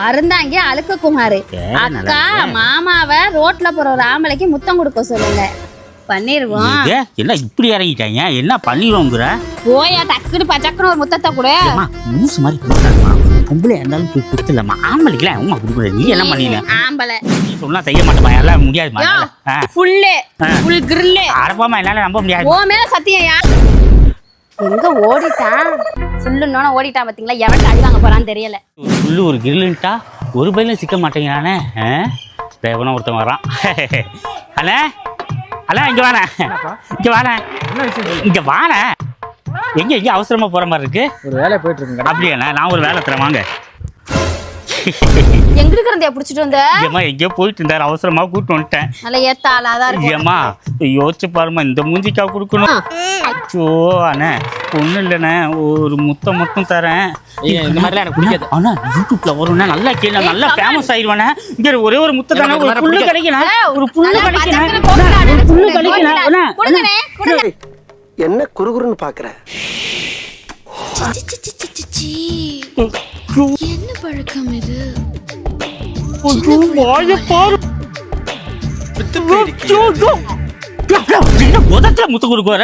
அருந்தாங்க அழுக்க குமாரு அக்கா மாமாவை ரோட்ல போற ஒரு ஆம்பளைக்கு முத்தம் கொடுக்க சொல்லுங்க. பண்ணிருவோம். என்ன இப்படி இறங்கிட்டாங்க? என்ன பண்ணிடுவோங்கிற? போயா டக்குனு பச்சக்குன்னு ஒரு முத்தத்தை கூட நியூஸ் மாதிரி கொடுத்தாருமா. பொம்பளை இருந்தாலும் கொடுத்துடலாமா? ஆம்பளைக்குலாம் அம்மா கொடுக்குற. நீ என்ன பண்ணில? ஆம்பளை நீ சொன்னா செய்ய மாட்டேமா? எல்லாம் முடியாதுமா. ஃபுல் கிரில் அடப்பாமா, என்னால நம்ப முடியாது. ஓ மேல சத்தியா எங்க ஓடிட்டான்? ஃபுல்லுன்னோன ஓடிட்டான் பாத்தீங்களா? எவன் அடி வாங்க போறான்னு தெரியல. ஃபுல்லு ஒரு கிரில்லுன்ட்டா ஒரு பையிலும் சிக்க மாட்டேங்கிறானே. தேவனா ஒருத்தன் வரான். அண்ணே அண்ணா இங்க வாண்ணே, இங்க வாண்ணே, இங்க வாண்ணே. எங்க அவசரமா போற மாதிரி இருக்கு? ஒரு வேலை போயிட்டு இருக்குங்க. அப்படியாண்ணா? நான் ஒரு வேலை தரேன் வாங்க. எங்க இருக்கிறத புடிச்சிட்டு வந்த? ஏமா எங்கேயோ போயிட்டு இருந்தாரு, அவசரமா கூப்பிட்டு வந்துட்டேன். நல்ல ஏத்தாளாதான் இருக்கு. ஏமா யோசிச்சு பாருமா, இந்த மூஞ்சிக்கா கொடுக்கணும். அச்சோ அண்ணே ஒன்றும் இல்லைண்ணே, ஒரு முத்தம் மட்டும் தரேன். இந்த மாதிரிலாம் எனக்கு பிடிக்காது. ஆனா யூடியூப்ல வரும்னா நல்லா கேளு, நல்லா ஃபேமஸ் ஆயிடுவானே. இங்க ஒரே ஒரு முத்தம் தானே, ஒரு புல்லு கிடைக்கணும், ஒரு புல்லு கிடைக்கணும், ஒரு புல்லு கிடைக்கணும். என்ன குறுகுறுன்னு பாக்குற? என்ன பழக்கம் இது? முதல்ல முத்து கொடுக்குற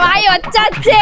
வாய வச்சாச்சு.